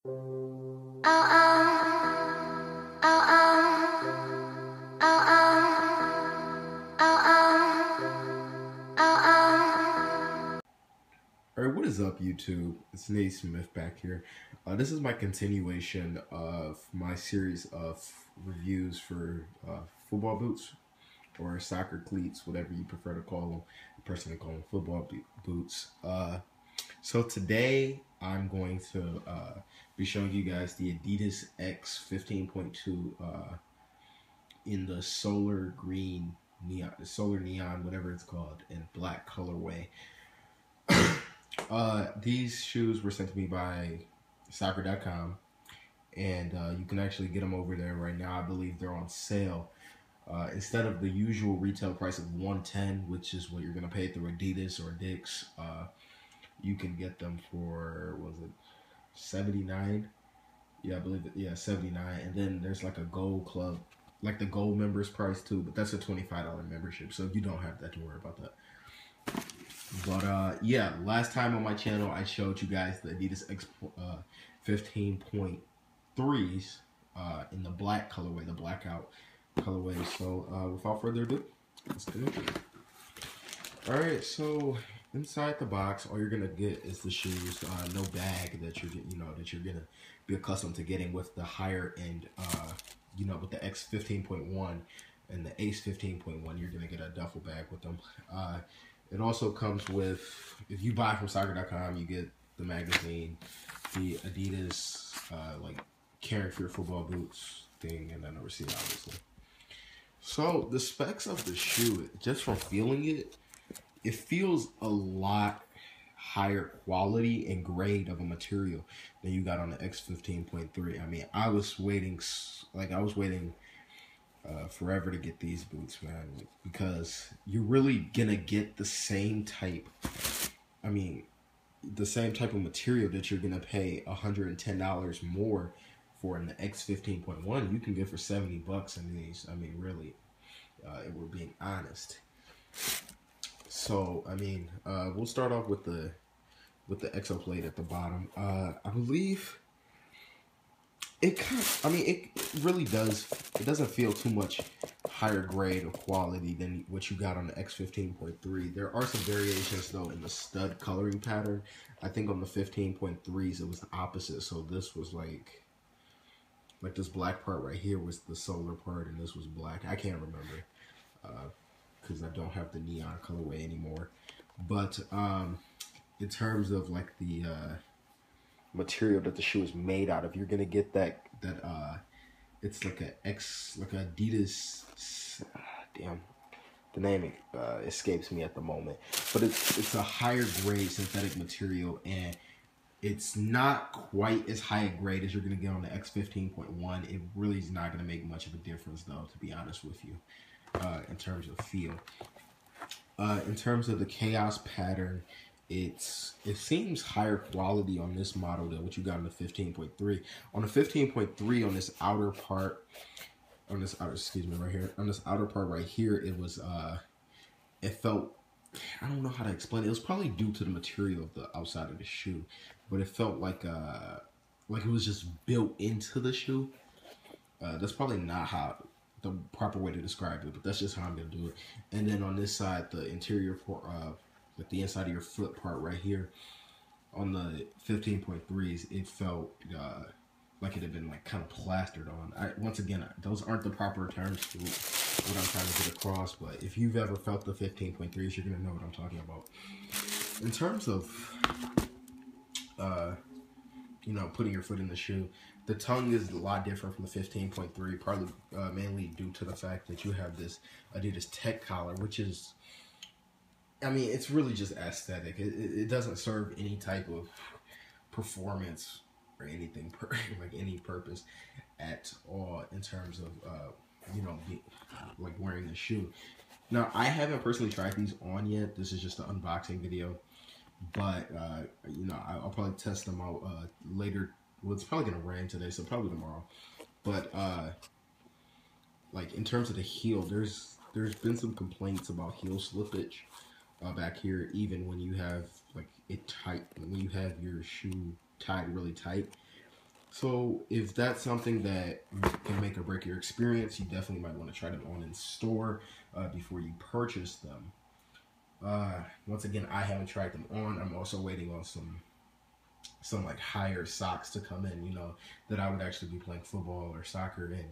Alright, what is up, YouTube? It's Nate Smith back here. This is my continuation of my series of reviews for football boots or soccer cleats, whatever you prefer to call them. I personally call them football boots. So today I'm going to be showing you guys the Adidas X 15.2 in the solar green neon, solar neon, whatever it's called, in black colorway. These shoes were sent to me by soccer.com, and you can actually get them over there right now. I believe they're on sale. Instead of the usual retail price of $110, which is what you're gonna pay through Adidas or Dick's, you can get them for, was it $79? Yeah, I believe it. Yeah, $79. And then there's like a gold club, like the gold members price too, but that's a $25 membership. So you don't have that to worry about that. But yeah, last time on my channel I showed you guys the Adidas X 15.3s in the black colorway, the blackout colorway. So without further ado, let's get into it. Alright, so inside the box, all you're gonna get is the shoes. No bag that you're gonna be accustomed to getting with the higher end. With the X 15.1 and the Ace 15.1, you're gonna get a duffel bag with them. It also comes with, if you buy from soccer.com, you get the magazine, the Adidas, like caring for your football boots thing, and then a receipt, obviously. So the specs of the shoe, just from feeling it, it feels a lot higher quality and grade of a material than you got on the X 15.3. I mean, I was waiting forever to get these boots, man, because you're really gonna get the same type. The same type of material that you're gonna pay $110 more for in the X 15.1. You can get for $70 in these. I mean, really, if we're being honest. So, I mean, we'll start off with the exo plate at the bottom. I believe it really does. It doesn't feel too much higher grade of quality than what you got on the X 15.3. There are some variations though in the stud coloring pattern. I think on the 15.3s it was the opposite. So this was like this black part right here was the solar part, and this was black. I can't remember because I don't have the neon colorway anymore. But in terms of like the material that the shoe is made out of, you're gonna get that it's like a Adidas. Damn, the name escapes me at the moment, but it's a higher grade synthetic material, and it's not quite as high a grade as you're gonna get on the X 15.1. It really is not gonna make much of a difference though, to be honest with you, in terms of feel. In terms of the chaos pattern, it seems higher quality on this model than what you got on the 15.3. On the 15.3, on this outer part, right here, on this outer part right here, it was it felt, I don't know how to explain it. It was probably due to the material of the outside of the shoe, but it felt like it was just built into the shoe. That's probably not how the proper way to describe it, but that's just how I'm gonna do it. And then on this side, the interior like the inside of your foot part right here, on the 15.3s, it felt like it had been like kind of plastered on. Once again, those aren't the proper terms for what I'm trying to get across, but if you've ever felt the 15.3s, you're gonna know what I'm talking about. In terms of putting your foot in the shoe, the tongue is a lot different from the 15.3, probably mainly due to the fact that you have this Adidas Tech collar, which is, I mean, it's really just aesthetic. It doesn't serve any type of performance or anything, like any purpose at all in terms of, like wearing the shoe. Now, I haven't personally tried these on yet. This is just an unboxing video. But, I'll probably test them out later. Well, it's probably going to rain today, so probably tomorrow. But, like, in terms of the heel, there's been some complaints about heel slippage back here, even when you have, like, it tight, when you have your shoe tied really tight. So if that's something that can make or break your experience, you definitely might want to try them on in store before you purchase them. Once again, I haven't tried them on. I'm also waiting on some like higher socks to come in, that I would actually be playing football or soccer in.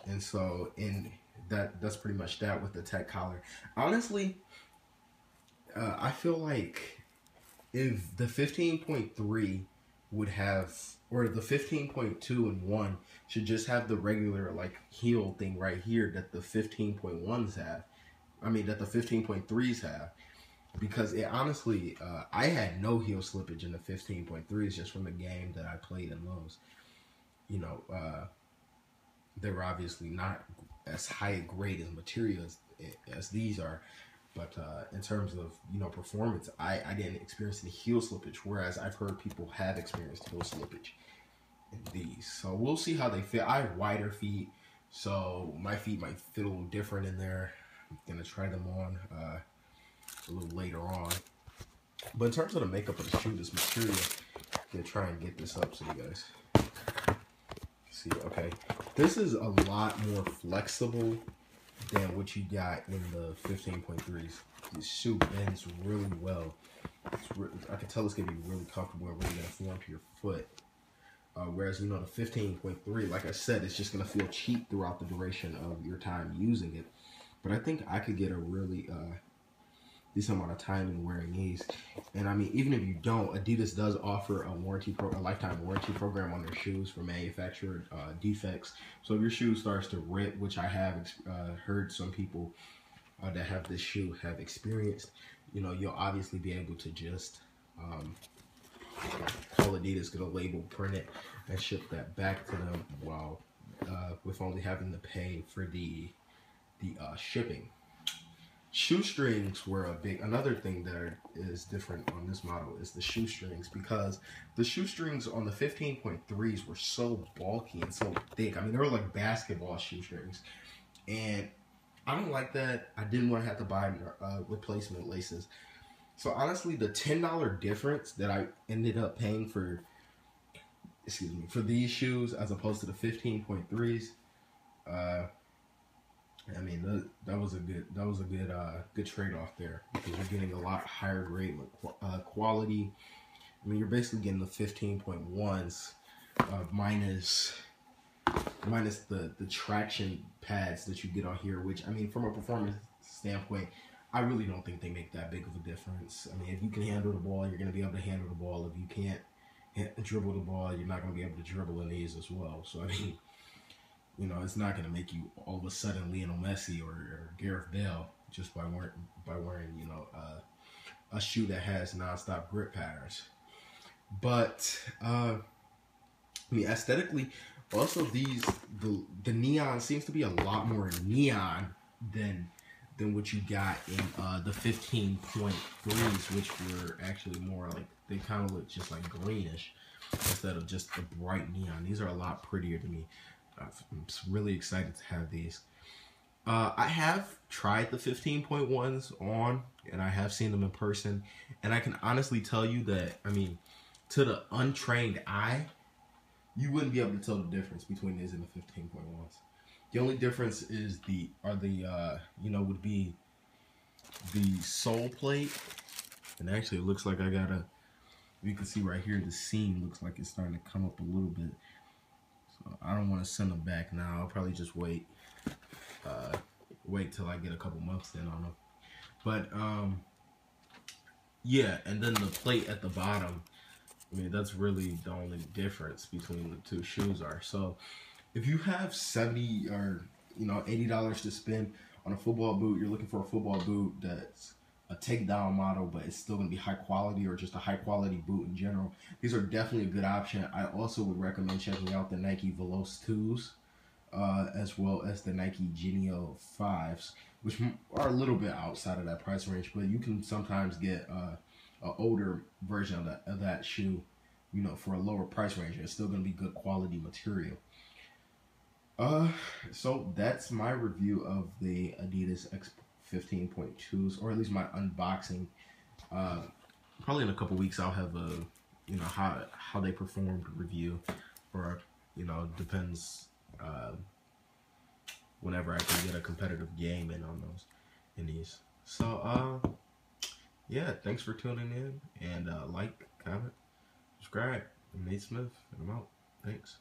And so in that's pretty much that with the tech collar. Honestly, I feel like if the 15.3 would have, or the 15.2 and 1 should just have the regular like heel thing right here that the 15.1s have. I mean, that the 15.3s have. Because it honestly, I had no heel slippage in the 15.3s just from the game that I played in those. They were obviously not as high a grade as material as these are. But in terms of performance, I didn't experience any heel slippage, whereas I've heard people have experienced heel slippage in these. So we'll see how they fit. I have wider feet, so my feet might fit a little different in there. I'm gonna try them on a little later on. But in terms of the makeup of the shoe, this material, I'm gonna try and get this up so you guys see. Okay, this is a lot more flexible than what you got in the 15.3s. This shoe bends really well. I can tell it's gonna be really comfortable and really gonna form to your foot. Whereas the 15.3, like I said, it's just gonna feel cheap throughout the duration of your time using it. But I think I could get a really decent amount of time in wearing these. And I mean, even if you don't, Adidas does offer a lifetime warranty program on their shoes for manufacturer defects. So if your shoe starts to rip, which I have heard some people that have this shoe have experienced, you'll obviously be able to just call Adidas, get a label, print it, and ship that back to them while with only having to pay for the shipping. Shoestrings were another thing that is different on this model is the shoestrings, because the shoestrings on the 15.3s were so bulky and so thick. I mean, they were like basketball shoestrings, and I don't like that. I didn't want to have to buy replacement laces. So honestly, the $10 difference that I ended up paying for these shoes as opposed to the 15.3s, I mean, that was a good trade-off there, because you're getting a lot higher grade quality. I mean, you're basically getting the 15.1s minus the traction pads that you get on here, which, I mean, from a performance standpoint, I really don't think they make that big of a difference. I mean, if you can handle the ball, you're going to be able to handle the ball. If you can't dribble the ball, you're not going to be able to dribble in these as well. So, I mean, it's not going to make you all of a sudden Lionel Messi or Gareth Bale just by wearing a shoe that has nonstop grip patterns. But I mean, aesthetically, also the neon seems to be a lot more neon than what you got in the 15.3s, which were actually more like, they kind of look just like greenish instead of just the bright neon. These are a lot prettier to me. I'm really excited to have these. I have tried the 15.1s on, and I have seen them in person, and I can honestly tell you that, I mean, to the untrained eye, you wouldn't be able to tell the difference between these and the 15.1s. The only difference is would be the sole plate, and actually it looks like you can see right here, the seam looks like it's starting to come up a little bit. I don't want to send them back now. I'll probably just wait till I get a couple months in on them. But yeah, and then the plate at the bottom, I mean, that's really the only difference between the two shoes are. So if you have $70 or $80 to spend on a football boot, you're looking for a football boot that's a takedown model, but it's still going to be high quality, or just a high quality boot in general, these are definitely a good option. I also would recommend checking out the Nike Veloce 2s, as well as the Nike Genio 5s, which are a little bit outside of that price range, but you can sometimes get an older version of that shoe, for a lower price range. It's still going to be good quality material. So that's my review of the Adidas X 15.2s, or at least my unboxing. Probably in a couple weeks I'll have you know, how they performed review, or depends. Whenever I can get a competitive game in on these. So yeah, thanks for tuning in, and like, comment, subscribe. I'm Nate Smith, and I'm out. Thanks.